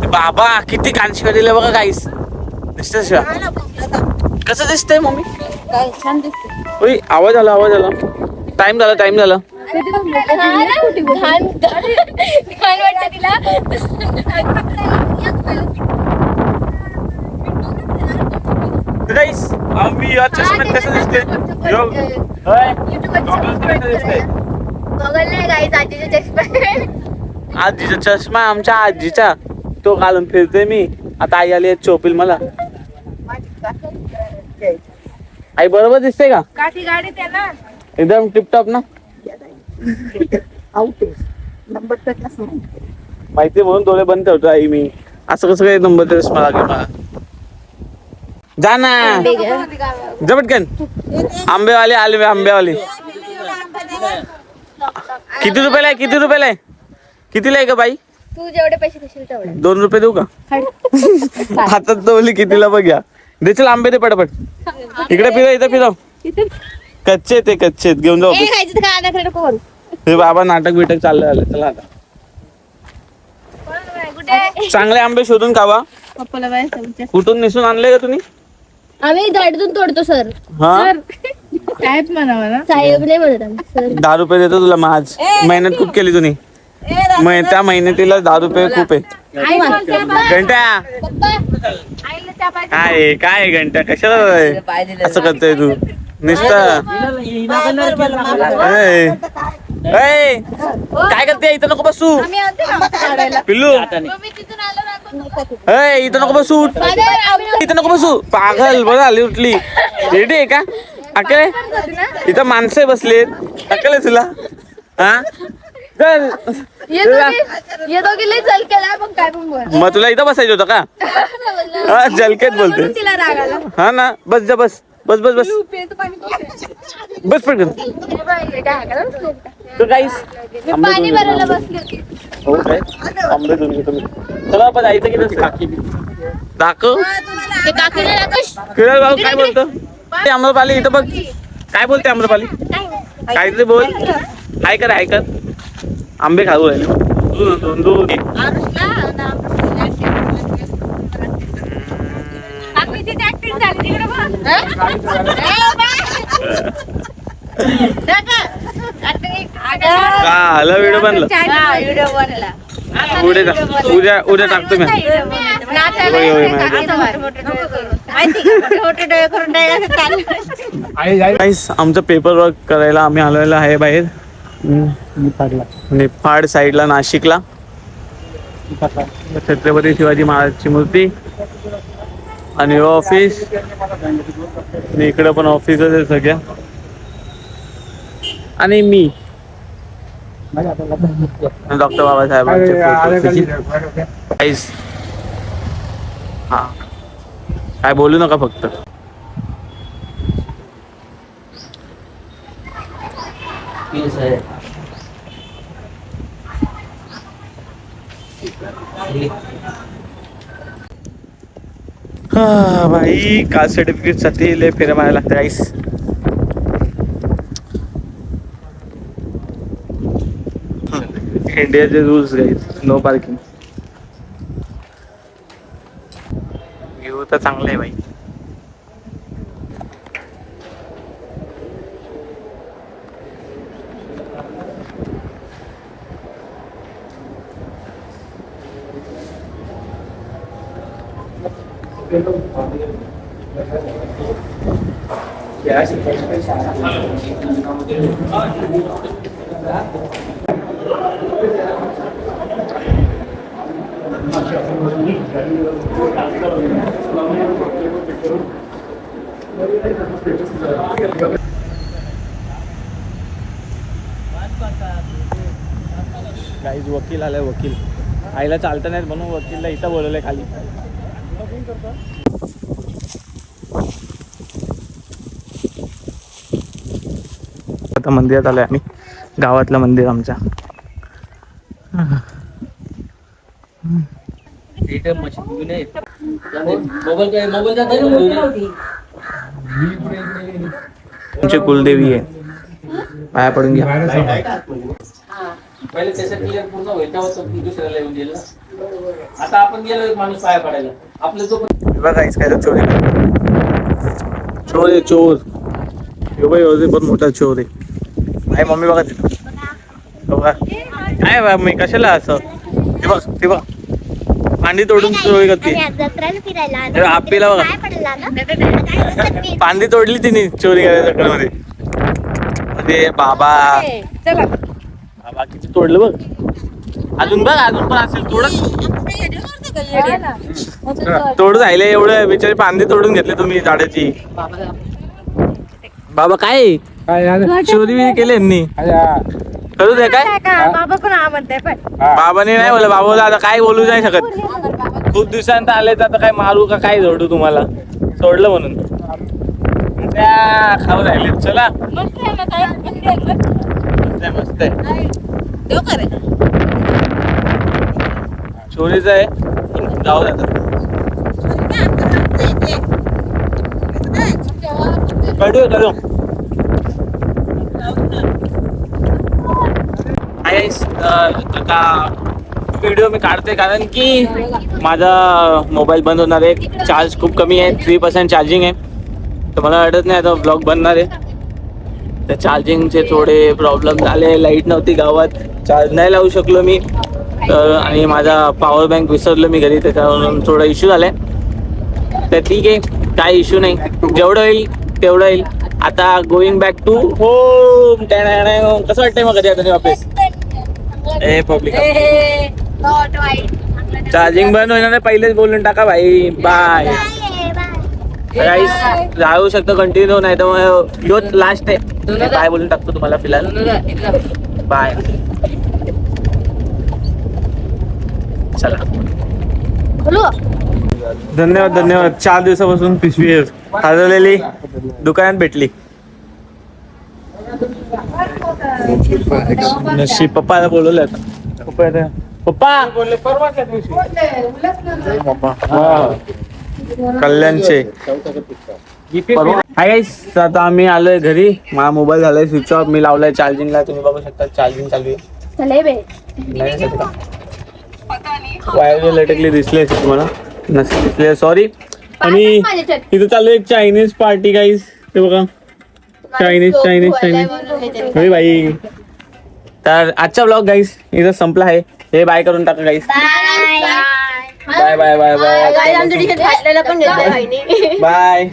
बाबा किती कान शिवाय दिले बघा काहीच दिसत शिवाय कसं दिसतंय मम्मी छान दिसते. आवाज आला टाइम झाला आम्ही या चष्म्यात कसं दिसते आजीचा चष्मा आमच्या आजीचा तो घालून फिरते मी आता आई आली चोपील मला आई बरोबर दिसते का काठी गाडी त्याला एकदम टिपटॉप ना माहिती म्हणून डोळे बंद ठेवतो आई मी असं कसं काय नंबर चष्मा लागेल मला जा ना जबटकन आंबेवाले आले आंबेवाले किती रुपयाला आहे कितीला आहे का बाई तू जेवढे पैसे देशील तेवढे 2 रुपये देऊ का हातात तवली कितीला बघ्या देशील आंबे दे पटापट इकडे फिरव कच्चे घेऊन जाऊ हे बाबा नाटक बिटक चाललं चला आता चांगले आंबे शोधून खावा कुठून निसून आणले का तुम्ही आम्ही झाडातून तोडतो सर हा साहेब म्हणा साहेब नाही म्हणत आम्ही सर 10 रुपये देतो तुला माझ मेहनत खूप केली तुम्ही त्या मेहनतीला 10 रुपये खूप आहे घंटा काय घंटा कशाला असं करतोय तू नुसतं काय करते इथं नको बसू पिल्लू इथं नको बसू पागल बरं आली उठली रेडी आहे का अकले इथं माणसं बसलेत अकले तुला हा मग तुला इथं बसायचं होतं का हा जलकेत बोलते हा ना बस जा बस पटकन तर गाईस पाणी भरायला बसली होती हो काय आंबे घेऊन घेतो मी चला आपण जायचं की दाखव किरण भाऊ काय बोलतो ते अमरपाली इथं बघ काय बोलते अमरपाली काहीतरी बोल ऐकत आंबे खाऊ राहिले दोन व्हिडिओ बनला उद्या टाकतो मी आमचं पेपर वर्क करायला आम्ही आलेलो आहे बाहेर निफाड साईडला नाशिकला छत्रपती शिवाजी महाराजची मूर्ती आणि ऑफिस इकडं पण ऑफिसच आहे सगळ्या आणि मी डॉक्टर बाबासाहेबांचे हा काय बोलू नका फक्त भाई कास्ट सर्टिफिकेट साठी लय फेऱ्या मारायला लागते आईस इंडियाचे रूल्स गाईस नो पार्किंग व्ह्यू तर चांगलं आहे भाई गाईज वकील आलाय वकील आईला चालता नाहीत म्हणून वकीलला इथं बोलवलंय खाली आता मंदिरात आलोय आम्ही गावातलं मंदिर आमच्या आमची कुलदेवी आहे पाया पडून घ्या पहिले त्याच्या क्लिअर पूर्ण होईल तेव्हा तो दुसऱ्याला येऊन देईल ना. आता आपण गेलो एक माणूस पाया पडायला आपलं जो बघा काय चोरी चोर आहे चोर. पण मोठा चोर आहे. काय मम्मी बघा तिथं बघा काय मम्मी कशाला असं ते बघ पांडी तोडून चोरी करते. आपल्याला बघा पांडी तोडली तिने चोरी करायच्या चक्करमध्ये. अरे बाबा बाबा किती तोडलं बघ. अजून पण असेल तोडून राहिले एवढं बिचारी पांदी तोडून घेतले तुम्ही झाडाची. बाबा काय चोरी केली यांनी करू दे काय. बाबा पण हा म्हणताय पण बाबाने नाही बोला बाबा आता काय बोलू नाही शकत. खूप दिवसांत आले तर आता काय मारू का काय जोडू तुम्हाला सोडलं म्हणून त्या खाऊ राहिले. चला मस्त आहे चोरीच आहे जाऊ जातात कळू आता व्हिडिओ मी काढते कारण की माझा मोबाईल बंद होणार आहे. चार्ज खूप कमी आहे 3% चार्जिंग आहे तर मला वाटत नाही आता ब्लॉग बनणार आहे. तर चार्जिंगचे थोडे प्रॉब्लेम झाले. लाईट नव्हती गावात चार्ज नाही लावू शकलो मी आणि माझा पॉवर बँक विसरलो मी घरी त्याच्यावरून थोडा इश्यू झालाय. तर ठीक आहे काय इश्यू नाही जेवढं होईल तेवढं येईल. आता गोईंग बॅक टू होम. कसं वाटतंय मग कधी आता वापस पब्लिक चार्जिंग बंद होणार नाही पहिलेच बोलून टाका भाई. बाय गाईस राहू शकतो कंटिन्यू नाही तर मग ह्योच लास्ट आहे. बाय बोलून टाकतो तुम्हाला फिलहाल. बाय चला धन्यवाद. 4 दिवसापासून पिशवी हरवलेली दुकानात भेटली. नशीब पप्पाला बोलवलं आता. पप्पा कल्याणचे हाय गाईस. आता आम्ही आलोय घरी. माझा मोबाईल झालाय स्विच ऑफ. मी लावलाय चार्जिंगला. तुम्ही बघू शकता चार्जिंग चालू आहे. वायर लटकली दिसले तुम्हाला नसेल दिसले सॉरी. आणि इथं चालू एक चायनीज पार्टी गाईस. ते बघा चायनीज अरे भाई. तर आजचा ब्लॉग गाईस इथं संपला आहे. हे बाय करून टाका guys. Bye bye bye bye bye.